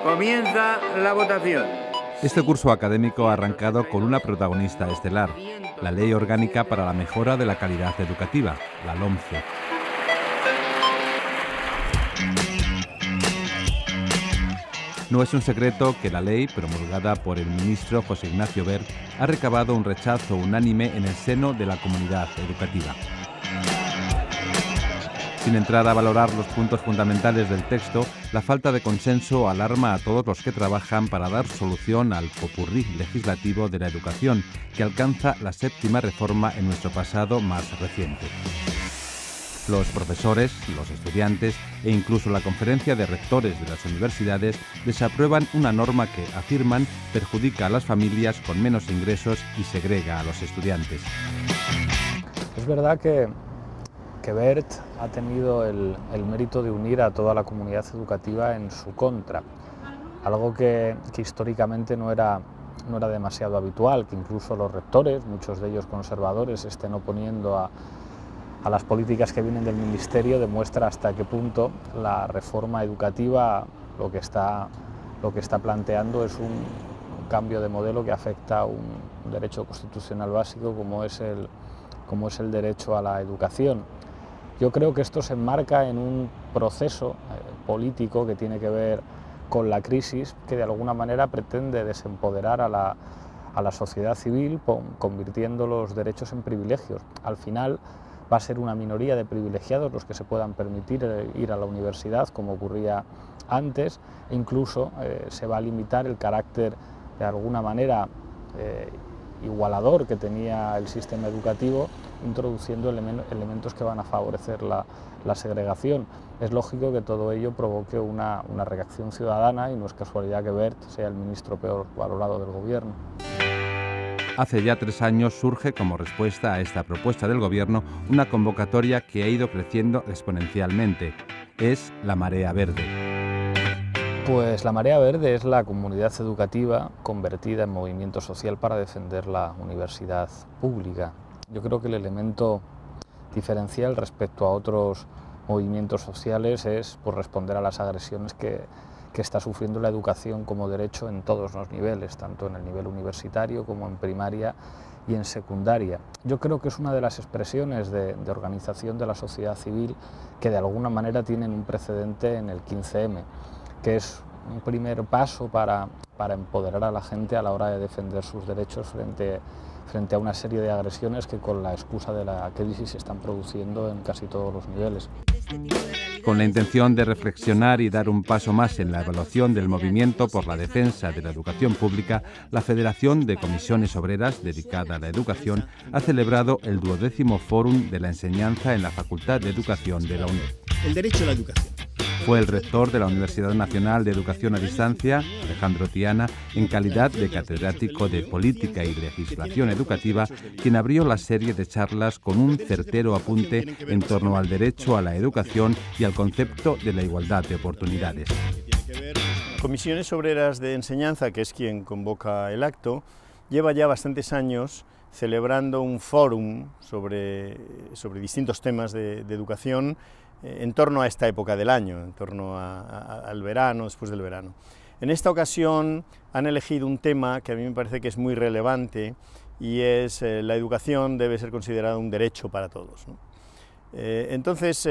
Comienza la votación. Este curso académico ha arrancado con una protagonista estelar, la Ley Orgánica para la Mejora de la Calidad Educativa, la LOMCE. No es un secreto que la ley, promulgada por el ministro José Ignacio Wert, ha recabado un rechazo unánime en el seno de la comunidad educativa. Sin entrar a valorar los puntos fundamentales del texto, la falta de consenso alarma a todos los que trabajan para dar solución al popurrí legislativo de la educación, que alcanza la 7ª reforma en nuestro pasado más reciente. Los profesores, los estudiantes e incluso la conferencia de rectores de las universidades desaprueban una norma que, afirman, perjudica a las familias con menos ingresos y segrega a los estudiantes. Es verdad que Wert ha tenido el mérito de unir a toda la comunidad educativa en su contra, algo que históricamente no era demasiado habitual, que incluso los rectores, muchos de ellos conservadores, estén oponiendo a las políticas que vienen del Ministerio, demuestra hasta qué punto la reforma educativa lo que está planteando es un cambio de modelo que afecta a un derecho constitucional básico como es el derecho a la educación. Yo creo que esto se enmarca en un proceso político que tiene que ver con la crisis, que de alguna manera pretende desempoderar a la sociedad civil, convirtiendo los derechos en privilegios. Al final va a ser una minoría de privilegiados los que se puedan permitir ir a la universidad, como ocurría antes, e incluso se va a limitar el carácter, de alguna manera, igualador que tenía el sistema educativo, introduciendo elementos que van a favorecer la segregación. Es lógico que todo ello provoque una reacción ciudadana y no es casualidad que Wert sea el ministro peor valorado del gobierno. Hace ya 3 años surge como respuesta a esta propuesta del Gobierno una convocatoria que ha ido creciendo exponencialmente. Es la Marea Verde. Pues la Marea Verde es la comunidad educativa convertida en movimiento social para defender la universidad pública. Yo creo que el elemento diferencial respecto a otros movimientos sociales es por responder a las agresiones que está sufriendo la educación como derecho en todos los niveles, tanto en el nivel universitario como en primaria y en secundaria. Yo creo que es una de las expresiones de organización de la sociedad civil que de alguna manera tienen un precedente en el 15M, que es un primer paso para empoderar a la gente a la hora de defender sus derechos frente a una serie de agresiones que con la excusa de la crisis se están produciendo en casi todos los niveles. Con la intención de reflexionar y dar un paso más en la evaluación del movimiento por la defensa de la educación pública, la Federación de Comisiones Obreras, dedicada a la educación, ha celebrado el 12º Fórum de la Enseñanza en la Facultad de Educación de la UNED. El derecho a la educación. Fue el rector de la Universidad Nacional de Educación a Distancia, Alejandro Tiana, en calidad de catedrático de Política y Legislación Educativa, quien abrió la serie de charlas con un certero apunte en torno al derecho a la educación y al concepto de la igualdad de oportunidades. Comisiones Obreras de Enseñanza, que es quien convoca el acto, lleva ya bastantes años celebrando un fórum sobre distintos temas de educación en torno a esta época del año, en torno al verano, después del verano. En esta ocasión han elegido un tema que a mí me parece que es muy relevante y es la educación debe ser considerada un derecho para todos, ¿no? Entonces,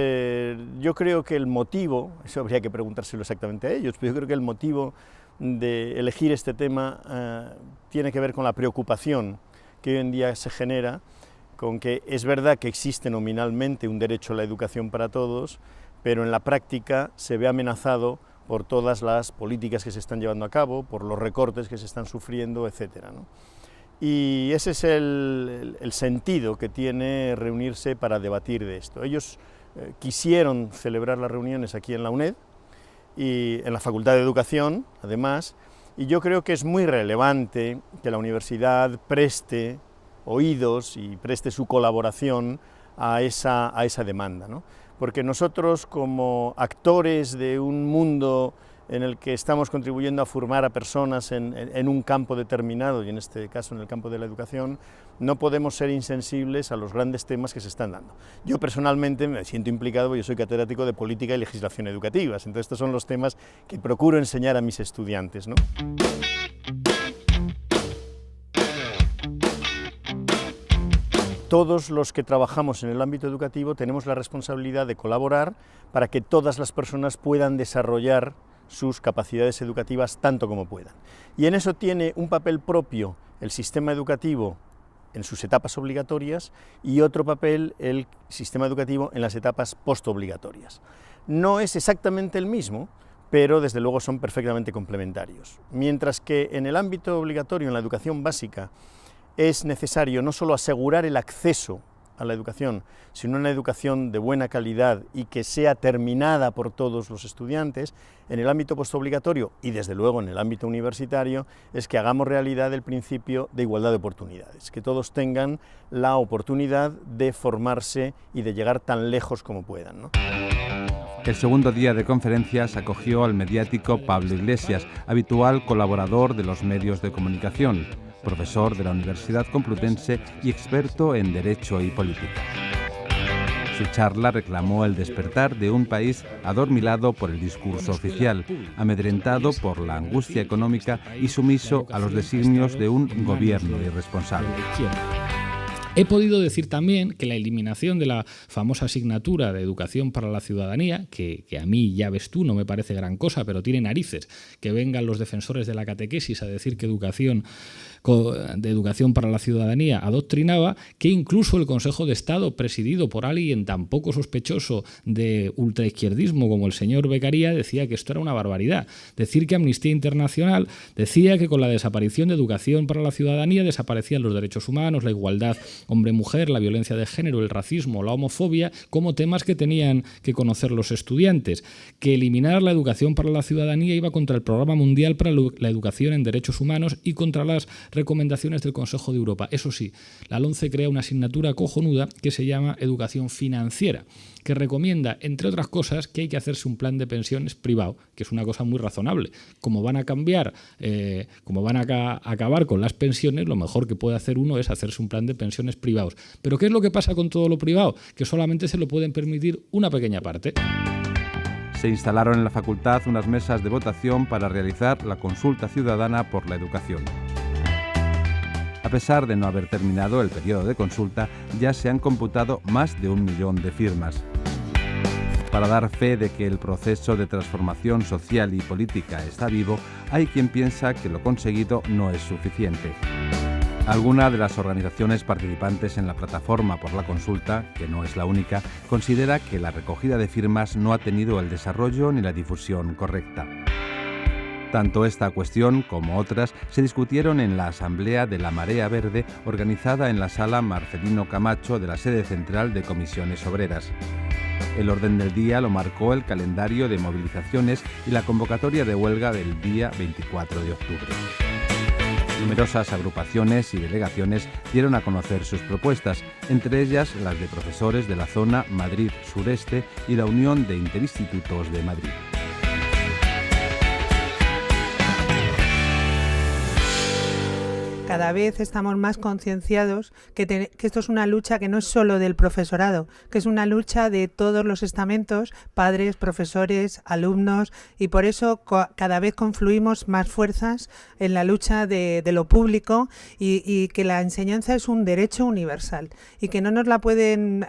yo creo que el motivo, eso habría que preguntárselo exactamente a ellos, pero yo creo que el motivo de elegir este tema tiene que ver con la preocupación que hoy en día se genera con que es verdad que existe nominalmente un derecho a la educación para todos, pero en la práctica se ve amenazado por todas las políticas que se están llevando a cabo, por los recortes que se están sufriendo, etcétera, ¿no? Y ese es el sentido que tiene reunirse para debatir de esto. Ellos quisieron celebrar las reuniones aquí en la UNED y en la Facultad de Educación, además, y yo creo que es muy relevante que la universidad preste oídos y preste su colaboración a esa demanda, ¿no? Porque nosotros, como actores de un mundo en el que estamos contribuyendo a formar a personas en un campo determinado, y en este caso en el campo de la educación, no podemos ser insensibles a los grandes temas que se están dando. Yo personalmente me siento implicado, porque yo soy catedrático de política y legislación educativas, entonces estos son los temas que procuro enseñar a mis estudiantes, ¿no? Todos los que trabajamos en el ámbito educativo tenemos la responsabilidad de colaborar para que todas las personas puedan desarrollar sus capacidades educativas tanto como puedan. Y en eso tiene un papel propio el sistema educativo en sus etapas obligatorias y otro papel el sistema educativo en las etapas postobligatorias. No es exactamente el mismo, pero desde luego son perfectamente complementarios. Mientras que en el ámbito obligatorio, en la educación básica, es necesario no solo asegurar el acceso a la educación, sino una educación de buena calidad y que sea terminada por todos los estudiantes. En el ámbito postobligatorio y desde luego en el ámbito universitario es que hagamos realidad el principio de igualdad de oportunidades, que todos tengan la oportunidad de formarse y de llegar tan lejos como puedan, ¿no? El segundo día de conferencias acogió al mediático Pablo Iglesias, habitual colaborador de los medios de comunicación, profesor de la Universidad Complutense y experto en Derecho y Política. Su charla reclamó el despertar de un país adormilado por el discurso oficial, amedrentado por la angustia económica y sumiso a los designios de un gobierno irresponsable. He podido decir también que la eliminación de la famosa asignatura de educación para la ciudadanía, que a mí, ya ves tú, no me parece gran cosa, pero tiene narices que vengan los defensores de la catequesis a decir que educación para la ciudadanía adoctrinaba, que incluso el Consejo de Estado, presidido por alguien tan poco sospechoso de ultraizquierdismo como el señor Beccaria, decía que esto era una barbaridad. Decir que Amnistía Internacional decía que con la desaparición de educación para la ciudadanía desaparecían los derechos humanos, la igualdad hombre-mujer, la violencia de género, el racismo, la homofobia, como temas que tenían que conocer los estudiantes. Que eliminar la educación para la ciudadanía iba contra el Programa Mundial para la Educación en Derechos Humanos y contra las recomendaciones del Consejo de Europa. Eso sí, la LOMCE crea una asignatura cojonuda que se llama Educación Financiera, que recomienda, entre otras cosas, que hay que hacerse un plan de pensiones privado, que es una cosa muy razonable. Como van a cambiar, como van a acabar con las pensiones, lo mejor que puede hacer uno es hacerse un plan de pensiones privados. Pero ¿qué es lo que pasa con todo lo privado? Que solamente se lo pueden permitir una pequeña parte. Se instalaron en la facultad unas mesas de votación para realizar la consulta ciudadana por la educación. A pesar de no haber terminado el periodo de consulta, ya se han computado más de 1 millón de firmas. Para dar fe de que el proceso de transformación social y política está vivo, hay quien piensa que lo conseguido no es suficiente. Alguna de las organizaciones participantes en la plataforma por la consulta, que no es la única, considera que la recogida de firmas no ha tenido el desarrollo ni la difusión correcta. Tanto esta cuestión como otras se discutieron en la Asamblea de la Marea Verde organizada en la Sala Marcelino Camacho de la sede central de Comisiones Obreras. El orden del día lo marcó el calendario de movilizaciones y la convocatoria de huelga del día 24 de octubre. Numerosas agrupaciones y delegaciones dieron a conocer sus propuestas, entre ellas las de profesores de la zona Madrid Sureste y la Unión de Interinstitutos de Madrid. Cada vez estamos más concienciados que esto es una lucha que no es solo del profesorado, que es una lucha de todos los estamentos, padres, profesores, alumnos, y por eso cada vez confluimos más fuerzas en la lucha de lo público y que la enseñanza es un derecho universal y que no nos la pueden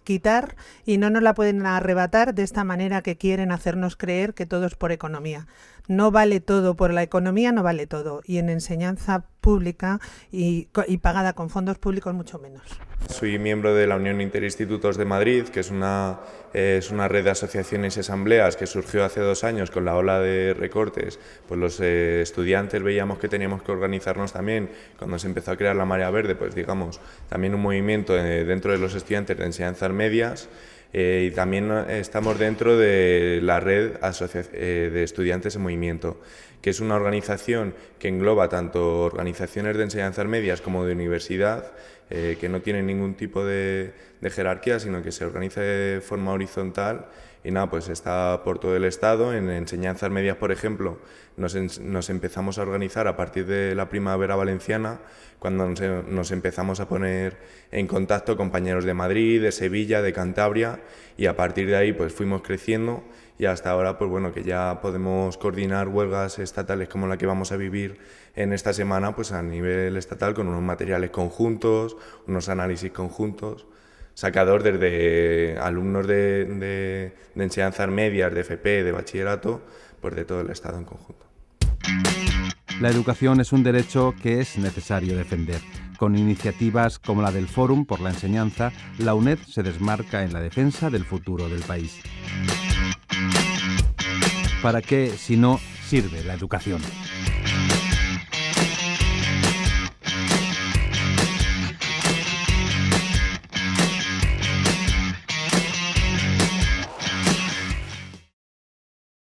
quitar y no nos la pueden arrebatar de esta manera que quieren hacernos creer que todo es por economía. No vale todo, por la economía no vale todo, y en enseñanza pública y pagada con fondos públicos mucho menos. Soy miembro de la Unión Interinstitutos de Madrid, que es una red de asociaciones y asambleas que surgió hace 2 años con la ola de recortes. Pues los estudiantes veíamos que teníamos que organizarnos también. Cuando se empezó a crear la Marea Verde, pues digamos, también un movimiento dentro de los estudiantes de enseñanzas medias. Y también estamos dentro de la red de estudiantes en movimiento, que es una organización que engloba tanto organizaciones de enseñanzas medias como de universidad, que no tienen ningún tipo de jerarquía, sino que se organiza de forma horizontal. Y nada, pues está por todo el Estado. En enseñanzas medias, por ejemplo, nos empezamos a organizar a partir de la primavera valenciana, cuando nos empezamos a poner en contacto compañeros de Madrid, de Sevilla, de Cantabria, y a partir de ahí pues fuimos creciendo, y hasta ahora pues bueno, que ya podemos coordinar huelgas estatales como la que vamos a vivir en esta semana, pues a nivel estatal, con unos materiales conjuntos, unos análisis conjuntos, sacados desde alumnos de enseñanzas medias, de FP, de bachillerato, pues de todo el Estado en conjunto. La educación es un derecho que es necesario defender. Con iniciativas como la del Fórum por la Enseñanza, la UNED se desmarca en la defensa del futuro del país. ¿Para qué, si no, sirve la educación?